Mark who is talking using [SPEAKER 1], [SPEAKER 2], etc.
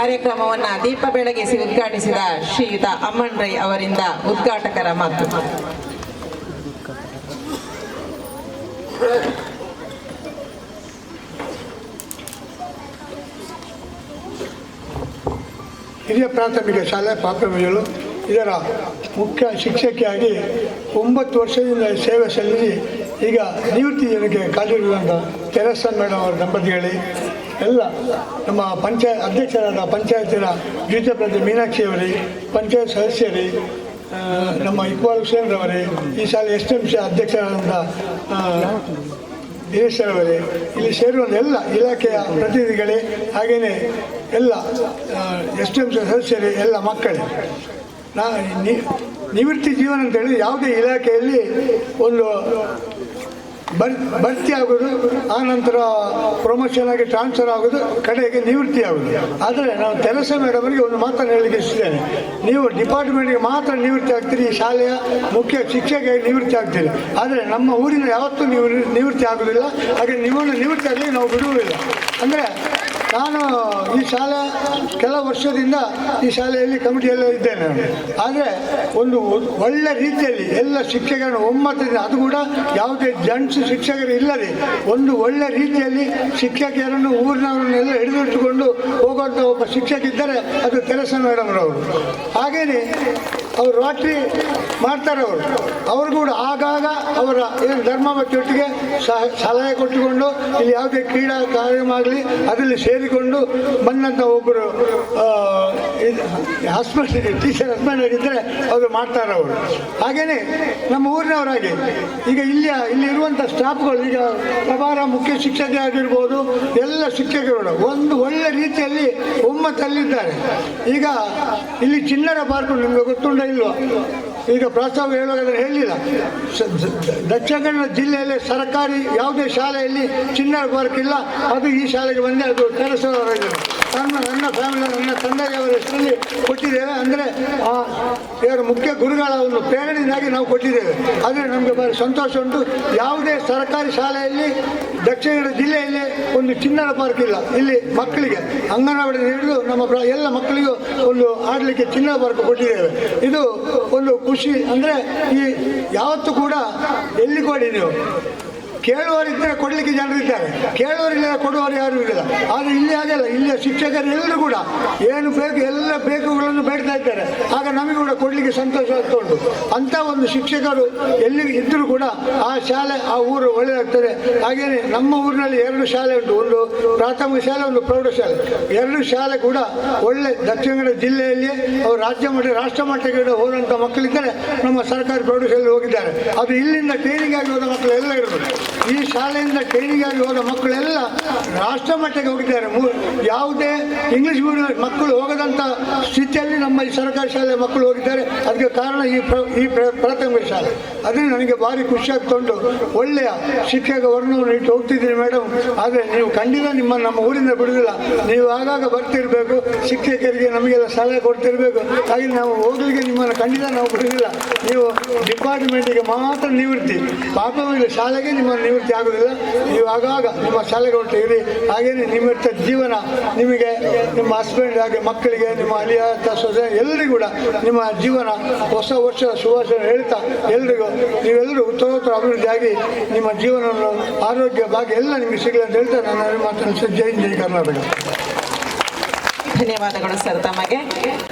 [SPEAKER 1] ಕಾರ್ಯಕ್ರಮವನ್ನು ದೀಪ ಬೆಳಗಿಸಿ ಉದ್ಘಾಟಿಸಿದ ಶ್ರೀಯುತ ಅಮ್ಮನ್ ರೈ ಅವರಿಂದ ಉದ್ಘಾಟಕರ ಮಾತು.
[SPEAKER 2] ಹಿರಿಯ ಪ್ರಾಥಮಿಕ ಶಾಲೆ ಪಾಪಮಿಗಳು ಇದರ ಮುಖ್ಯ ಶಿಕ್ಷಕಿಯಾಗಿ 9 ವರ್ಷದಿಂದ ಸೇವೆ ಸಲ್ಲಿಸಿ ಈಗ ನಿವೃತ್ತಿ ಜನಕ್ಕೆ ಕಾದಿರುವಂಥ ತೆರಸ ಮೇಡಮ್ ಅವರ ದಂಪತಿಗಳೇ, ಎಲ್ಲ ನಮ್ಮ ಅಧ್ಯಕ್ಷರಾದ ಪಂಚಾಯತಿನ ದ್ವಿತೀಯ ಪ್ರತಿ ಮೀನಾಕ್ಷಿಯವರೇ, ಪಂಚಾಯತ್ ಸದಸ್ಯರೇ, ನಮ್ಮ ಇಕ್ಬಾಲ್ ಹುಸೇನ್ ರವರೇ, ಈ ಶಾಲೆ SMC ಅಧ್ಯಕ್ಷರಾದಂಥ ದಿನೇಶ್ವರವರೇ, ಇಲ್ಲಿ ಸೇರುವಂಥ ಎಲ್ಲ ಇಲಾಖೆಯ ಪ್ರತಿನಿಧಿಗಳೇ, ಹಾಗೆಯೇ ಎಲ್ಲ SMC ಸದಸ್ಯರೇ, ಎಲ್ಲ ಮಕ್ಕಳೇ. ನಿವೃತ್ತಿ ಜೀವನ ಅಂತೇಳಿ ಯಾವುದೇ ಇಲಾಖೆಯಲ್ಲಿ ಒಂದು ಭರ್ತಿ ಆಗೋದು, ಆನಂತರ ಪ್ರಮೋಷನ್ ಆಗಿ ಟ್ರಾನ್ಸ್ಫರ್ ಆಗೋದು, ಕಡೆಗೆ ನಿವೃತ್ತಿ ಆಗೋದು. ಆದರೆ ನಾವು ತೆರಸ ಮೇಡಮರಿಗೆ ಒಂದು ಮಾತನ್ನು ಹೇಳಲಿಕ್ಕೆ ಇಷ್ಟೇನೆ, ನೀವು ಡಿಪಾರ್ಟ್ಮೆಂಟ್ಗೆ ಮಾತ್ರ ನಿವೃತ್ತಿ ಆಗ್ತೀರಿ, ಈ ಶಾಲೆಯ ಮುಖ್ಯ ಶಿಕ್ಷಕಿಯಾಗಿ ನಿವೃತ್ತಿ ಆಗ್ತೀರಿ. ಆದರೆ ನಮ್ಮ ಊರಿನ ಯಾವತ್ತೂ ನೀವು ನಿವೃತ್ತಿ ಆಗೋದಿಲ್ಲ. ಹಾಗೆ ನಿಮ್ಮನ್ನು ನಿವೃತ್ತಿ ಆಗಲಿ ನಾವು ಬಿಡುವುದಿಲ್ಲ. ಅಂದರೆ ನಾನು ಈ ಶಾಲೆ ಕೆಲ ವರ್ಷದಿಂದ ಈ ಶಾಲೆಯಲ್ಲಿ ಕಮಿಟಿಯಲ್ಲೇ ಇದ್ದೇನೆ. ಆದರೆ ಒಂದು ಒಳ್ಳೆ ರೀತಿಯಲ್ಲಿ ಎಲ್ಲ ಶಿಕ್ಷಕರನ್ನು ಒಮ್ಮತದಿಂದ, ಅದು ಕೂಡ ಯಾವುದೇ ಜಂಟ್ಸ್ ಶಿಕ್ಷಕರು ಇಲ್ಲದೆ ಒಂದು ಒಳ್ಳೆ ರೀತಿಯಲ್ಲಿ ಶಿಕ್ಷಕಿಯರನ್ನು ಊರಿನವರನ್ನೆಲ್ಲ ಹಿಡಿದಿಟ್ಟುಕೊಂಡು ಹೋಗುವಂಥ ಒಬ್ಬ ಶಿಕ್ಷಕಿದ್ದರೆ ಅದು ತೆರಸ ಮೇಡಮ್ರವರು. ಹಾಗೆಯೇ ಅವರು ರಾತ್ರಿ ಮಾಡ್ತಾರೆ. ಅವರು ಕೂಡ ಆಗಾಗ ಅವರ ಏನು ಧರ್ಮಬದ್ಧೊಟ್ಟಿಗೆ ಸಲಹೆ ಕೊಟ್ಟುಕೊಂಡು ಇಲ್ಲಿ ಯಾವುದೇ ಕ್ರೀಡಾ ಕಾರ್ಯಕ್ರಮ ಅದರಲ್ಲಿ ಸೇರಿಕೊಂಡು ಬಂದಂಥ ಒಬ್ಬರು ಹಸ್ಬೆಂಡ್ ಟೀಚರ್ ಹಸ್ಬೆಂಡ್ ಆಗಿದ್ದರೆ ಅವರು ಮಾಡ್ತಾರೆ ಅವರು. ಹಾಗೆಯೇ ನಮ್ಮ ಊರಿನವರಾಗಿ ಈಗ ಇಲ್ಲಿ ಇರುವಂಥ ಸ್ಟಾಫ್ಗಳು, ಈಗ ಪ್ರಭಾರ ಮುಖ್ಯ ಶಿಕ್ಷಕಿ ಆಗಿರ್ಬೋದು, ಎಲ್ಲ ಶಿಕ್ಷಕರು ಒಂದು ಒಳ್ಳೆ ರೀತಿಯಲ್ಲಿ ಒಮ್ಮತಲ್ಲಿದ್ದಾರೆ. ಈಗ ಇಲ್ಲಿ ಚಿಣ್ಣರ ಪಾರ್ಕ್ ನಿಮಗೆ ಗೊತ್ತುಂಟ ಇಲ್ವಾ? ಈಗ ಪ್ರಸ್ತಾವ ಹೇಳುವಾಗ ಅದನ್ನು ಹೇಳಿಲ್ಲ. ದಕ್ಷಿಣ ಕನ್ನಡ ಜಿಲ್ಲೆಯಲ್ಲಿ ಸರ್ಕಾರಿ ಯಾವುದೇ ಶಾಲೆಯಲ್ಲಿ ಚಿಣ್ಣರ ಪಾರ್ಕ್ ಇಲ್ಲ. ಅದು ಈ ಶಾಲೆಗೆ ಬಂದೇ ಅದು ತೆರಸವರಾಗಿದೆ. ನನ್ನ ಫ್ಯಾಮಿಲಿ, ನನ್ನ ತಂದೆಯವರ ಹೆಸರಲ್ಲಿ ಕೊಟ್ಟಿದ್ದೇವೆ. ಅಂದರೆ ಇವರ ಮುಖ್ಯ ಗುರುಗಳ ಒಂದು ಪ್ರೇರಣೆಯಿಂದಾಗಿ ನಾವು ಕೊಟ್ಟಿದ್ದೇವೆ. ಆದರೆ ನಮಗೆ ಭಾರಿ ಸಂತೋಷ ಉಂಟು. ಯಾವುದೇ ಸರ್ಕಾರಿ ಶಾಲೆಯಲ್ಲಿ ದಕ್ಷಿಣ ಕನ್ನಡ ಜಿಲ್ಲೆಯಲ್ಲಿ ಒಂದು ಚಿಣ್ಣರ ಪಾರ್ಕ್ ಇಲ್ಲ. ಇಲ್ಲಿ ಮಕ್ಕಳಿಗೆ ಅಂಗನವಾಡಿ ಹಿಡಿದು ನಮ್ಮ ಎಲ್ಲ ಮಕ್ಕಳಿಗೂ ಒಂದು ಆಡಲಿಕ್ಕೆ ಚಿಣ್ಣರ ಪಾರ್ಕ್ ಕೊಟ್ಟಿದ್ದೇವೆ. ಇದು ಒಂದು ಖುಷಿ. ಅಂದರೆ ಈ ಯಾವತ್ತೂ ಕೂಡ ಎಲ್ಲಿ ಕೊಡಿ, ನೀವು ಕೇಳುವವರಿದ್ದರೆ ಕೊಡಲಿಕ್ಕೆ ಜನರಿದ್ದಾರೆ, ಕೇಳುವರಿಲ್ಲ ಕೊಡುವವರು ಯಾರೂ ಇಲ್ಲ. ಆದರೆ ಇಲ್ಲಿ ಹಾಗೆಲ್ಲ, ಇಲ್ಲಿಯ ಶಿಕ್ಷಕರೆಲ್ಲರೂ ಕೂಡ ಏನು ಬೇಕು ಎಲ್ಲ ಬೇಕುಗಳನ್ನು ಬೇಡ್ತಾ ಇದ್ದಾರೆ. ಆಗ ನಮಗೆ ಕೂಡ ಕೊಡಲಿಕ್ಕೆ ಸಂತೋಷ ಆಗ್ತಾ ಉಂಟು. ಅಂಥ ಒಂದು ಶಿಕ್ಷಕರು ಎಲ್ಲಿ ಇದ್ದರೂ ಕೂಡ ಆ ಶಾಲೆ, ಆ ಊರು ಒಳ್ಳೆಯದಾಗ್ತದೆ. ಹಾಗೆಯೇ ನಮ್ಮ ಊರಿನಲ್ಲಿ 2 ಶಾಲೆ ಉಂಟು, ಒಂದು ಪ್ರಾಥಮಿಕ ಶಾಲೆ, ಒಂದು ಪ್ರೌಢಶಾಲೆ. 2 ಶಾಲೆ ಕೂಡ ಒಳ್ಳೆ ದಕ್ಷಿಣ ಕನ್ನಡ ಜಿಲ್ಲೆಯಲ್ಲಿ ಅವರು ರಾಜ್ಯ ಮಟ್ಟ, ರಾಷ್ಟ್ರ ಮಟ್ಟಕ್ಕೆ ಹೋದಂಥ ಮಕ್ಕಳಿದ್ದರೆ ನಮ್ಮ ಸರ್ಕಾರಿ ಪ್ರೌಢಶಾಲೆ ಹೋಗಿದ್ದಾರೆ. ಅದು ಇಲ್ಲಿಂದ ಟ್ರೈನಿಂಗ್ ಆಗಿ ಹೋದ ಮಕ್ಕಳು ಎಲ್ಲ ಇರ್ಬೋದು. ಈ ಶಾಲೆಯಿಂದ ಟ್ರೈನಿಂಗ್ ಆಗಿ ಹೋದ ಮಕ್ಕಳೆಲ್ಲ ರಾಷ್ಟ್ರ ಮಟ್ಟಕ್ಕೆ ಹೋಗಿದ್ದಾರೆ. ಯಾವುದೇ ಇಂಗ್ಲೀಷ್ ಮೀಡಿಯಂ ಮಕ್ಕಳು ಹೋಗದಂಥ ಸ್ಥಿತಿಯಲ್ಲಿ ನಮ್ಮ ಈ ಸರ್ಕಾರಿ ಶಾಲೆ ಮಕ್ಕಳು ಹೋಗಿದ್ದಾರೆ. ಅದಕ್ಕೆ ಕಾರಣ ಈ ಪ್ರಾಥಮಿಕ ಶಾಲೆ. ಅದರಿಂದ ನನಗೆ ಭಾರಿ ಖುಷಿ ಆಗ್ತಾ ಉಂಟು. ಒಳ್ಳೆಯ ಶಿಕ್ಷಕ ವರ್ಣವನ್ನು ಇಟ್ಟು ಹೋಗ್ತಿದ್ದೀನಿ ಮೇಡಮ್. ಆದರೆ ನೀವು ಖಂಡಿತ ನಮ್ಮ ಊರಿಂದ ಬಿಡುವುದಿಲ್ಲ. ನೀವು ಆಗಾಗ ಬರ್ತಿರಬೇಕು, ಶಿಕ್ಷಕರಿಗೆ ನಮಗೆಲ್ಲ ಸಲಹೆ ಕೊಡ್ತಿರ್ಬೇಕು. ಹಾಗೆ ನಾವು ಹೋಗ್ಲಿಕ್ಕೆ ನಿಮ್ಮನ್ನು ಖಂಡಿತ ನಾವು ಬಿಡುವುದಿಲ್ಲ. ನೀವು ಡಿಪಾರ್ಟ್ಮೆಂಟಿಗೆ ಮಾತ್ರ ನಿವೃತ್ತಿ, ಪ್ರಾಥಮಿಕ ಶಾಲೆಗೆ ನಿಮ್ಮನ್ನು ನಿವೃತ್ತಿ ಆಗುವುದಿಲ್ಲ. ನೀವು ಆಗಾಗ ನಿಮ್ಮ ಶಾಲೆಗೆ ಹೊರಟಿರಿ. ಹಾಗೆಯೇ ನಿವೃತ್ತ ಜೀವನ ನಿಮಗೆ, ನಿಮ್ಮ ಹಸ್ಬೆಂಡ್, ಹಾಗೆ ಮಕ್ಕಳಿಗೆ, ನಿಮ್ಮ ಅಲಿಯ ಸೊಸೆ ಎಲ್ಲರಿಗೂ ಕೂಡ ನಿಮ್ಮ ಜೀವನ ಹೊಸ ವರ್ಷದ ಶುಭಾಶಯ ಹೇಳ್ತಾ ಎಲ್ಲರಿಗೂ ನೀವೆಲ್ಲರೂ ಉತ್ತರೋತ್ತರ ಅಭಿವೃದ್ಧಿಯಾಗಿ ನಿಮ್ಮ ಜೀವನವನ್ನು ಆರೋಗ್ಯ ಭಾಗ್ಯ ಎಲ್ಲ ನಿಮಗೆ ಸಿಗಲಿ ಅಂತ ಹೇಳ್ತಾ ನನ್ನ ಮಾತನ್ನು ಜೈ ಕರ್ನಾಟಕ.
[SPEAKER 1] ಧನ್ಯವಾದಗಳು ಸರ್ ತಮಗೆ.